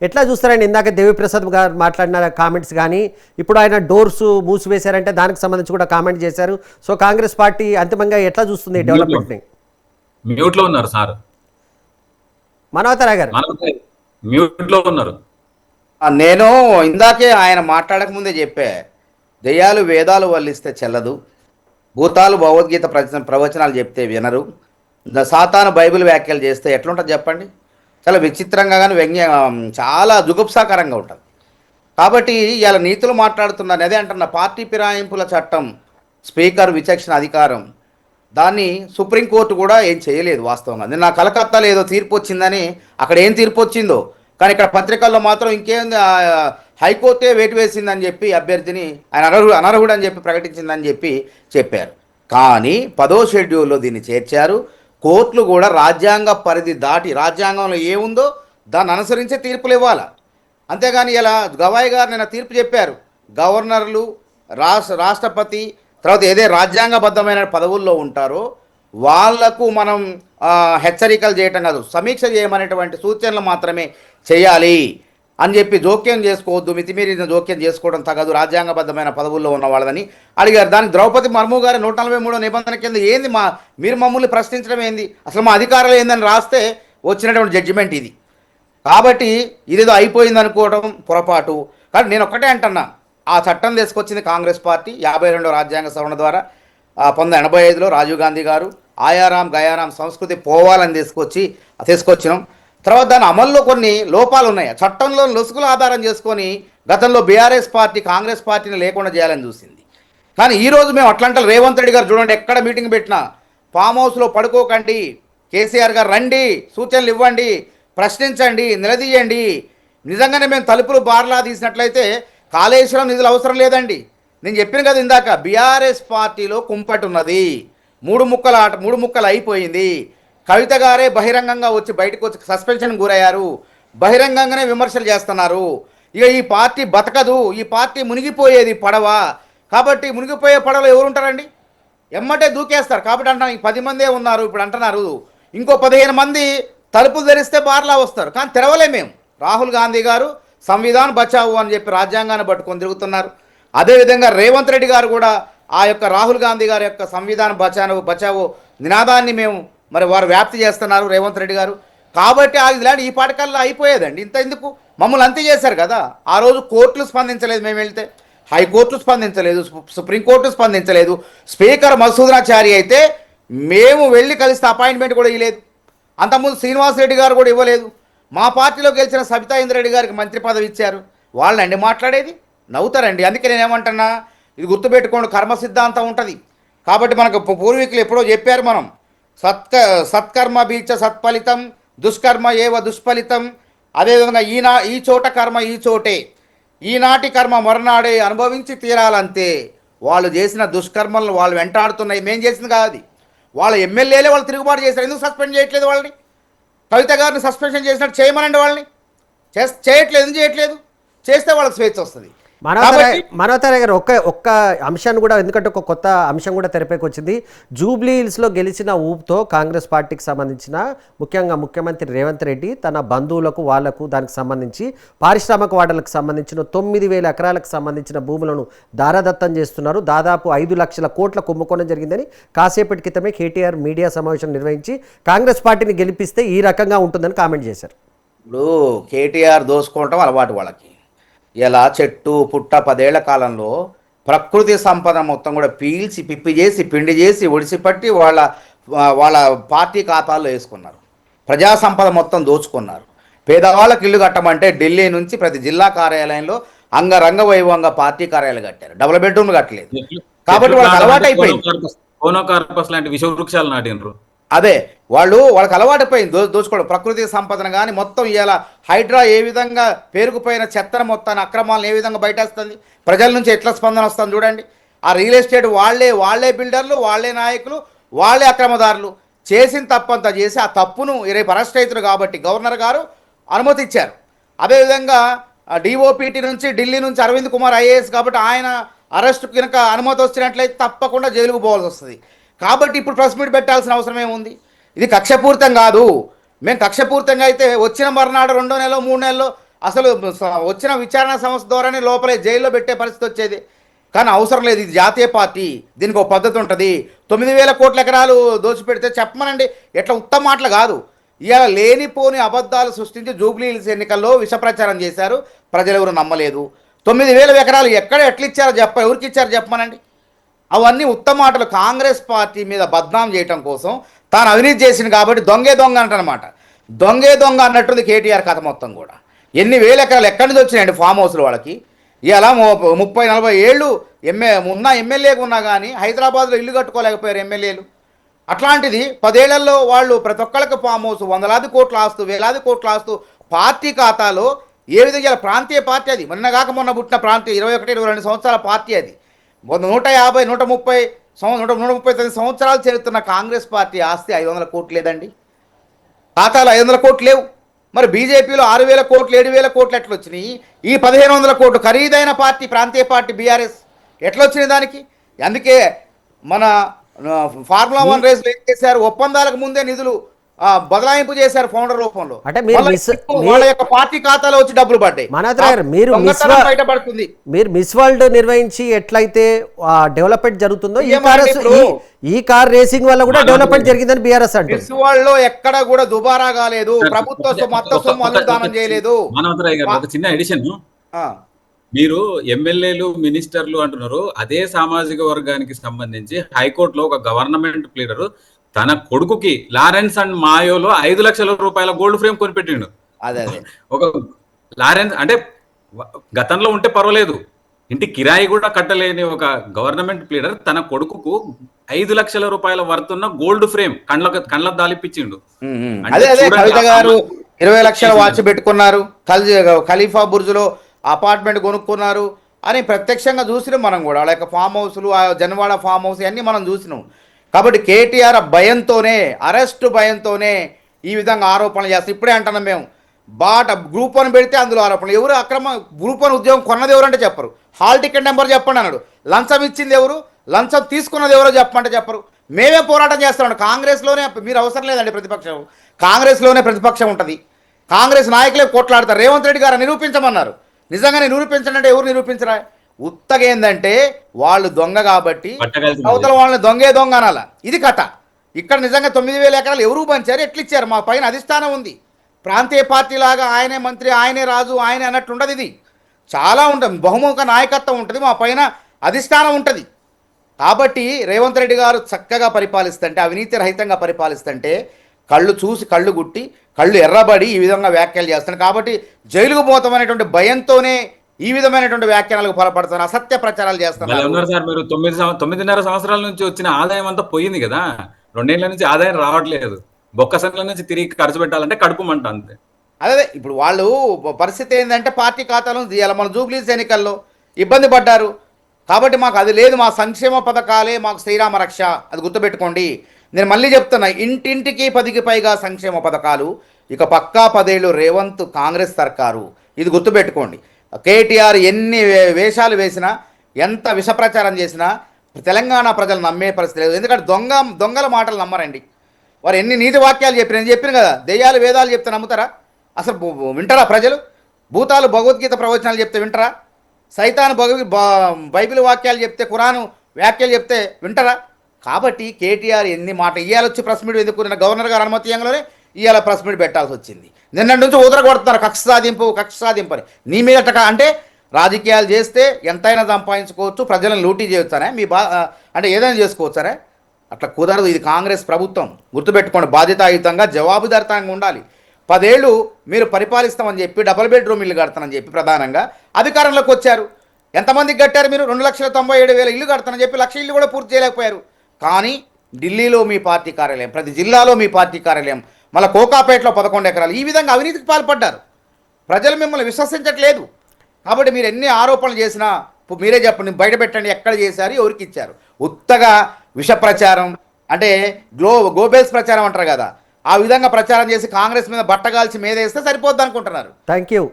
ఎట్లా చూస్తారండి? ఇందాక దేవిప్రసాద్ గారు మాట్లాడిన కామెంట్స్ కానీ, ఇప్పుడు ఆయన డోర్స్ మూసివేశారంటే దానికి సంబంధించి కూడా కామెంట్ చేశారు. సో కాంగ్రెస్ పార్టీ అంతిమంగా ఎట్లా చూస్తుంది డెవలప్మెంట్ని? మ్యూట్ లో ఉన్నారు సార్. మనోహతరా గారు మ్యూట్ లో ఉన్నారు. నేను ఇందాకే ఆయన మాట్లాడక ముందే చెప్పా, దెయ్యాలు వేదాలు వల్లిస్తే చెల్లదు, భూతాలు భగవద్గీత ప్రవచనాలు చెప్తే వినరు, సాతాను బైబిల్ వ్యాఖ్యలు చేస్తే ఎట్లుంటుంది చెప్పండి? చాలా విచిత్రంగా కానీ చాలా జుగుప్సాకరంగా ఉంటుంది. కాబట్టి ఇలా నీతులు మాట్లాడుతున్నాను. అదే అంటున్న పార్టీ ఫిరాయింపుల చట్టం, స్పీకర్ విచక్షణ అధికారం, దాన్ని సుప్రీంకోర్టు కూడా ఏం చేయలేదు వాస్తవంగా. నిన్న కలకత్తాలో ఏదో తీర్పు వచ్చిందని, అక్కడ ఏం తీర్పు వచ్చిందో కానీ ఇక్కడ పత్రికల్లో మాత్రం ఇంకేం హైకోర్టే వేటు వేసిందని చెప్పి అభ్యర్థిని ఆయన అనర్హుడు అని చెప్పి ప్రకటించిందని చెప్పారు. కానీ 10వ షెడ్యూల్లో దీన్ని చేర్చారు. కోర్టులు కూడా రాజ్యాంగ పరిధి దాటి రాజ్యాంగంలో ఏముందో దాన్ని అనుసరించే తీర్పులు ఇవ్వాలి. అంతేగాని ఇలా గవాయి గారు నిన్న తీర్పు చెప్పారు, గవర్నర్లు, రాష్ట్రపతి, తర్వాత ఏదే రాజ్యాంగబద్ధమైన పదవుల్లో ఉంటారో వాళ్లకు మనం హెచ్చరికలు చేయటం కాదు, సమీక్ష చేయమనేటువంటి సూచనలు మాత్రమే చేయాలి అని చెప్పి జోక్యం చేసుకోవద్దు, మితిమీరిన జోక్యం చేసుకోవడం తగదు రాజ్యాంగబద్ధమైన పదవుల్లో ఉన్న వాళ్ళని అడిగారు. దానికి ద్రౌపది ముర్ము గారి 143 నిబంధన కింద ఏంది మీరు మమ్మల్ని ప్రశ్నించడం ఏంది, అసలు మా అధికారాలు ఏందని రాస్తే వచ్చినటువంటి జడ్జిమెంట్ ఇది. కాబట్టి ఇదేదో అయిపోయింది అనుకోవడం పొరపాటు. కానీ నేను ఒక్కటే అంటున్నా, ఆ చట్టం తీసుకొచ్చింది కాంగ్రెస్ పార్టీ 52వ రాజ్యాంగ సవరణ ద్వారా. 1985లో రాజీవ్ గాంధీ గారు ఆయారాం గయారాం సంస్కృతి పోవాలని తీసుకొచ్చినాం. తర్వాత దాని అమల్లో కొన్ని లోపాలు ఉన్నాయి. చట్టంలో లొసుగులు ఆధారం చేసుకొని గతంలో బీఆర్ఎస్ పార్టీ కాంగ్రెస్ పార్టీని లేకుండా చేయాలని చూసింది. కానీ ఈరోజు మేము అట్లాంటి రేవంత్ రెడ్డి గారు చూడండి, ఎక్కడ మీటింగ్ పెట్టినా ఫామ్ హౌస్లో పడుకోకండి, కేసీఆర్ గారు రండి, సూచనలు ఇవ్వండి, ప్రశ్నించండి, నిలదీయండి. నిజంగానే మేము తలుపులు బార్లా తీసినట్లయితే కాళేశ్వరం నిధులు అవసరం లేదండి. నేను చెప్పిన కదా ఇందాక, బీఆర్ఎస్ పార్టీలో కుంపటి ఉన్నది, మూడు ముక్కలు అయిపోయింది. కవిత గారే బహిరంగంగా వచ్చి బయటకు వచ్చి సస్పెన్షన్ గురయ్యారు, బహిరంగంగానే విమర్శలు చేస్తున్నారు. ఇక ఈ పార్టీ బతకదు, ఈ పార్టీ మునిగిపోయేది పడవ. కాబట్టి మునిగిపోయే పడవలో ఎవరు ఉంటారండి? ఎమ్మటే దూకేస్తారు. కాబట్టి అంటున్నాను, 10 మందే ఉన్నారు ఇప్పుడు అంటున్నారు, ఇంకో 15 మంది తలుపులు తెరిస్తే బార్లా వస్తారు. కానీ తెరవలే మేము. రాహుల్ గాంధీ గారు సంవిధాన్ బచావు అని చెప్పి రాజ్యాంగాన్ని పట్టుకొని తిరుగుతున్నారు. అదేవిధంగా రేవంత్ రెడ్డి గారు కూడా ఆ యొక్క రాహుల్ గాంధీ గారి యొక్క సంవిధాన్ బచావో నినాదాన్ని మేము వారు వ్యాప్తి చేస్తున్నారు రేవంత్ రెడ్డి గారు. కాబట్టి ఇలాంటి ఈ పాటకల్లా అయిపోయేదండి. ఇంత ఎందుకు? మమ్మల్ని అంతే చేశారు కదా. ఆ రోజు కోర్టులు స్పందించలేదు, మేము వెళ్తే హైకోర్టులు స్పందించలేదు, సుప్రీంకోర్టు స్పందించలేదు. స్పీకర్ మసూదనాచారి అయితే మేము వెళ్ళి కలిస్తే అపాయింట్మెంట్ కూడా ఇవ్వలేదు. అంతకుముందు శ్రీనివాసరెడ్డి గారు కూడా ఇవ్వలేదు. మా పార్టీలో గెలిచిన సబితా ఇంద్రెడ్డి గారికి మంత్రి పదవి ఇచ్చారు. వాళ్ళండి మాట్లాడేది, నవ్వుతారండి. అందుకే నేనేమంటున్నా, ఇది గుర్తుపెట్టుకోండి, కర్మ సిద్ధాంతం ఉంటుంది. కాబట్టి మనకు పూర్వీకులు ఎప్పుడో చెప్పారు, మనం సత్కర్మ బీచ సత్ఫలితం, దుష్కర్మ ఏవ దుష్ఫలితం. అదేవిధంగా ఈ చోట కర్మ ఈ చోటే, ఈనాటి కర్మ మరునాడే అనుభవించి తీరాలంతే. వాళ్ళు చేసిన దుష్కర్మలను వాళ్ళు వెంటాడుతున్నాయి, మేం చేసింది కాదు. వాళ్ళ ఎమ్మెల్యేలే వాళ్ళు తిరుగుబాటు చేశారు. ఎందుకు సస్పెండ్ చేయట్లేదు వాళ్ళని? కవిత గారిని సస్పెన్షన్ చేసినట్టు చేయమనండి వాళ్ళని. చేయట్లేదు, ఎందుకు చేయట్లేదు? చేస్తే వాళ్ళకి స్వేచ్ఛ వస్తుంది. మనోహతరా గారు ఒక్క అంశాన్ని కూడా, ఎందుకంటే ఒక కొత్త అంశం కూడా తెరపైకి వచ్చింది. జూబ్లీ హిల్స్లో గెలిచిన ఊపుతో కాంగ్రెస్ పార్టీకి సంబంధించిన ముఖ్యంగా ముఖ్యమంత్రి రేవంత్ రెడ్డి తన బంధువులకు వాళ్లకు దానికి సంబంధించి పారిశ్రామిక వాడలకు సంబంధించిన 9,000 ఎకరాలకు సంబంధించిన భూములను దారాదత్తం చేస్తున్నారు. దాదాపు 5 లక్షల కోట్ల కుంభకోణం జరిగిందని కాసేపటి క్రితమే కేటీఆర్ మీడియా సమావేశం నిర్వహించి కాంగ్రెస్ పార్టీని గెలిపిస్తే ఈ రకంగా ఉంటుందని కామెంట్ చేశారు. ఇప్పుడు కేటీఆర్ దోసుకోవటం అలవాటు వాళ్ళకి. ఇలా చెట్టు పుట్ట 10 ఏళ్ల కాలంలో ప్రకృతి సంపద మొత్తం కూడా పీల్చి పిప్పి చేసి పిండి చేసి ఒడిసిపట్టి వాళ్ళ పార్టీ ఖాతాల్లో వేసుకున్నారు. ప్రజా సంపద మొత్తం దోచుకున్నారు. పేదవాళ్ళకి ఇల్లు కట్టమంటే ఢిల్లీ నుంచి ప్రతి జిల్లా కార్యాలయంలో అంగరంగ వైభవంగా పార్టీ కార్యాలయాలు కట్టారు, డబుల్ బెడ్రూమ్లు కట్టలేదు. కాబట్టి వాళ్ళకి అలవాటు అయిపోయింది. అదే వాళ్ళకి అలవాటుపోయింది దోచుకోవడం. ప్రకృతి సంపదను కానీ మొత్తం ఇలా హైడ్రా ఏ విధంగా పేరుకుపోయిన చెత్తను మొత్తాన్ని అక్రమాలను ఏ విధంగా బయటేస్తుంది, ప్రజల నుంచి ఎట్లా స్పందన వస్తుంది చూడండి. ఆ రియల్ ఎస్టేట్ వాళ్ళే బిల్డర్లు, వాళ్ళే నాయకులు, వాళ్ళే అక్రమదారులు. చేసిన తప్పంతా చేసి ఆ తప్పును రేపు అరెస్ట్ అవుతారు కాబట్టి గవర్నర్ గారు అనుమతి ఇచ్చారు. అదేవిధంగా డిఓపిటి నుంచి ఢిల్లీ నుంచి అరవింద్ కుమార్ ఐఏఎస్ కాబట్టి ఆయన అరెస్టు కనుక అనుమతి వచ్చినట్లయితే తప్పకుండా జైలుకు పోవాల్సి వస్తుంది. కాబట్టి ఇప్పుడు ప్రెస్ మీట్ పెట్టాల్సిన అవసరం ఏముంది? ఇది కక్షపూరితం కాదు. మేము కక్షపూరితంగా అయితే వచ్చిన మర్నాడు 2వ నెలలో 3 నెలల్లో అసలు వచ్చిన విచారణ సంస్థ ద్వారానే లోపలే జైల్లో పెట్టే పరిస్థితి వచ్చేది. కానీ అవసరం లేదు, ఇది జాతీయ పార్టీ, దీనికి ఒక పద్ధతి ఉంటుంది. 9,000 కోట్ల ఎకరాలు దోచిపెడితే చెప్పమనండి. ఎట్లా ఉత్తమ మాటలు కాదు. ఇవాళ లేనిపోని అబద్ధాలు సృష్టించి జూబ్లీ హిల్స్ ఎన్నికల్లో విష ప్రచారం చేశారు, ప్రజలు ఎవరు నమ్మలేదు. 9,000 ఎకరాలు ఎక్కడ ఎట్లా ఇచ్చారో ఎవరికి ఇచ్చారో చెప్పమనండి. అవన్నీ ఉత్తమ మాటలు. కాంగ్రెస్ పార్టీ మీద బద్నాం చేయటం కోసం తాను అవినీతి చేసింది కాబట్టి దొంగే దొంగ అంటనమాట. దొంగే దొంగ అన్నట్టుంది కేటీఆర్ కథ మొత్తం కూడా. ఎన్ని వేల ఎకరాలు ఎక్కడి నుంచి వచ్చినాయండి ఫామ్ హౌస్లు వాళ్ళకి? ఇలా 30-40 ఏళ్ళు ఎమ్మెల్యేగా ఉన్నా కానీ హైదరాబాద్లో ఇల్లు కట్టుకోలేకపోయారు ఎమ్మెల్యేలు. అట్లాంటిది 10 ఏళ్లలో వాళ్ళు ప్రతి ఒక్కళ్ళకి ఫామ్ హౌస్, వందలాది కోట్ల ఆస్తు, వేలాది కోట్ల ఆస్తు పార్టీ ఖాతాలో ఏ విధంగా ప్రాంతీయ పార్టీ అది. మొన్న పుట్టిన ప్రాంతీయ 21-22 సంవత్సరాల పార్టీ అది. 150-139 సంవత్సరాలు చేరుతున్న కాంగ్రెస్ పార్టీ ఆస్తి 500 కోట్లు లేదండి, ఖాతాలో 500 కోట్లు లేవు. మరి బీజేపీలో 6,000 కోట్లు 7,000 కోట్లు ఎట్లా వచ్చినాయి? ఈ 1,500 కోట్లు ఖరీదైన పార్టీ ప్రాంతీయ పార్టీ బీఆర్ఎస్ ఎట్లా వచ్చినాయి దానికి? అందుకే మన ఫార్ములా 1 రేసులు ఏం చేశారు? ఒప్పందాలకు ముందే నిధులు బదలాయింపు చేశారు ఫౌండర్ రూపంలో. అంటే మీరు వాళ్ళ యొక్క పార్టీ ఖాతాలో వచ్చి డబ్బులు పడ్డాయి. బయటపడుతుంది. మీరు మిస్ వరల్డ్ నిర్వహించి ఎట్లయితే డెవలప్మెంట్ జరుగుతుందో ఈ కార్ రేసింగ్ వల్ల కూడా డెవలప్మెంట్ జరిగిందని బీఆర్ఎస్ అంటే మిస్ వరల్డ్ లో ఎక్కడ కూడా దుబారా కాలేదు, ప్రభుత్వ మొత్తం సొమ్ము అనుదానం చేయలేదు. చిన్న ఎడిషన్, మీరు ఎమ్మెల్యేలు మినిస్టర్లు అంటున్నారు, అదే సామాజిక వర్గానికి సంబంధించి హైకోర్టులో ఒక గవర్నమెంట్ ప్లీడరు తన కొడుకుకి లారెన్స్ అండ్ మాయోలో 5 లక్షల రూపాయల గోల్డ్ ఫ్రేమ్ కొనిపెట్టిండు. అదే ఒక లారెన్స్ అంటే గతంలో ఉంటే పర్వాలేదు, ఇంటి కిరాయి కూడా కట్టలేని ఒక గవర్నమెంట్ ప్లీడర్ తన కొడుకుకు 5 లక్షల రూపాయల వర్తున్న గోల్డ్ ఫ్రేమ్ కళ్ళ దాలిపించిండు. కవిత గారు 20 లక్షల వాచ్ పెట్టుకున్నారు, ఖలీఫా బుర్జ్ లో అపార్ట్మెంట్ కొనుక్కున్నారు అని ప్రత్యక్షంగా చూసినాం మనం కూడా. వాళ్ళ యొక్క ఫామ్ హౌస్లు, జన్వాడ ఫామ్ హౌస్ ఇవన్నీ మనం చూసినాం. కాబట్టి కేటీఆర్ భయంతోనే, అరెస్ట్ భయంతోనే ఈ విధంగా ఆరోపణలు చేస్తాం. ఇప్పుడే అంటున్నాం మేము, గ్రూప్ 1 పెడితే అందులో ఆరోపణలు. ఎవరు అక్రమ గ్రూప్ 1 ఉద్యోగం కొన్నది ఎవరు అంటే చెప్పరు. హాల్ టికెట్ నెంబర్ చెప్పండి అన్నాడు. లంచం ఇచ్చింది ఎవరు, లంచం తీసుకున్నది ఎవరో చెప్పమంటే చెప్పరు. మేమే పోరాటం చేస్తామండి. కాంగ్రెస్లోనే మీరు అవసరం లేదండి ప్రతిపక్షం, కాంగ్రెస్లోనే ప్రతిపక్షం ఉంటుంది. కాంగ్రెస్ నాయకులే కొట్లాడతారు. రేవంత్ రెడ్డి గారు నిరూపించమన్నారు. నిజంగానే నిరూపించండి అంటే ఎవరు నిరూపించరా? ఉత్తగేందంటే వాళ్ళు దొంగ కాబట్టి అవతల వాళ్ళని దొంగే దొంగ అనాల. ఇది కథ. ఇక్కడ నిజంగా 9,000 ఎకరాలు ఎవరు పంచారు, ఎట్లిచ్చారు? మా పైన అధిష్టానం ఉంది. ప్రాంతీయ పార్టీలాగా ఆయనే మంత్రి, ఆయనే రాజు, ఆయనే అన్నట్టు ఉండదు. ఇది చాలా ఉంటుంది, బహుముఖ నాయకత్వం ఉంటుంది, మా పైన అధిష్టానం ఉంటుంది. కాబట్టి రేవంత్ రెడ్డి గారు చక్కగా పరిపాలిస్తుంటే, అవినీతి రహితంగా పరిపాలిస్తుంటే కళ్ళు చూసి కళ్ళు గుట్టి కళ్ళు ఎర్రబడి ఈ విధంగా వ్యాఖ్యలు చేస్తాను. కాబట్టి జైలుకు పోతామనేటువంటి భయంతోనే ఈ విధమైనటువంటి వ్యాఖ్యానాలకు పాల్పడుతున్నారు, అసత్య ప్రచారాలు చేస్తున్నారు. సార్ మీరు 9.5 సంవత్సరాల నుంచి వచ్చిన ఆదాయం అంతా పోయింది కదా, 2 ఏళ్ల నుంచి ఆదాయం రావట్లేదు. బొక్క సంఖ్యల నుంచి తిరిగి ఖర్చు పెట్టాలంటే కడుపు మంట అంతే. అదే ఇప్పుడు వాళ్ళు పరిస్థితి ఏంటంటే పార్టీ ఖాతాలో తీయాలి. మన జూబ్లీస్ ఎన్నికల్లో ఇబ్బంది పడ్డారు కాబట్టి మాకు అది లేదు, మా సంక్షేమ పథకాలే మాకు శ్రీరామ రక్ష. అది గుర్తుపెట్టుకోండి. నేను మళ్ళీ చెప్తున్నా, ఇంటింటికి 10కి పైగా సంక్షేమ పథకాలు. ఇక పక్కా 10 ఏళ్ళు రేవంత్ కాంగ్రెస్ సర్కారు. ఇది గుర్తుపెట్టుకోండి. కేటీఆర్ ఎన్ని వేషాలు వేసినా, ఎంత విష ప్రచారం చేసినా తెలంగాణ ప్రజలు నమ్మే పరిస్థితి లేదు. ఎందుకంటే దొంగల మాటలు నమ్మరండి. వారు ఎన్ని నీతి వాక్యాలు చెప్పిన, నేను చెప్పిన కదా, దెయ్యాలు వేదాలు చెప్తే నమ్ముతారా? అసలు వింటారా ప్రజలు? భూతాలు భగవద్గీత ప్రవచనాలు చెప్తే వింటారా? సైతాను బైబిల్ వాక్యాలు చెప్తే, ఖురాను వ్యాఖ్యలు చెప్తే వింటారా? కాబట్టి కేటీఆర్ ఎన్ని మాట ఇవాళ వచ్చి ప్రెస్ మీట్ ఎందుకు, గవర్నర్ గారు అనుమతి ఇవ్వగానే ఇవాళ ప్రెస్ మీట్ పెట్టాల్సి వచ్చింది. నిన్నటి నుంచి కొడుతున్నారు కక్ష సాధింపు అని. నీ మీద అంటే రాజకీయాలు చేస్తే ఎంతైనా సంపాదించుకోవచ్చు, ప్రజలను లూటీ చేయొచ్చానే, అంటే ఏదైనా చేసుకోవచ్చానే? అట్లా కుదరదు. ఇది కాంగ్రెస్ ప్రభుత్వం, గుర్తుపెట్టుకోండి. బాధ్యతాయుతంగా జవాబుదారితంగా ఉండాలి. 10 ఏళ్ళు మీరు పరిపాలిస్తామని చెప్పి డబుల్ బెడ్రూమ్ ఇల్లు కడతానని చెప్పి ప్రధానంగా అధికారంలోకి వచ్చారు. ఎంతమందికి కట్టారు మీరు? 2,97,000 ఇల్లు కడతానని చెప్పి 1,00,000 ఇల్లు కూడా పూర్తి చేయలేకపోయారు. కానీ ఢిల్లీలో మీ పార్టీ కార్యాలయం, ప్రతి జిల్లాలో మీ పార్టీ కార్యాలయం, మళ్ళీ కోకాపేటలో 11 ఎకరాలు, ఈ విధంగా అవినీతికి పాల్పడ్డారు. ప్రజలు మిమ్మల్ని విశ్వసించట్లేదు. కాబట్టి మీరు ఎన్ని ఆరోపణలు చేసినా మీరే చెప్పండి, బయట పెట్టండి, ఎక్కడ చేశారు, ఎవరికి ఇచ్చారు? ఉత్తగా విష ప్రచారం అంటే గోబెల్స్ ప్రచారం అంటారు కదా, ఆ విధంగా ప్రచారం చేసి కాంగ్రెస్ మీద బట్టగాల్చి మీదేస్తే సరిపోద్ది అనుకుంటున్నారు. Thank you.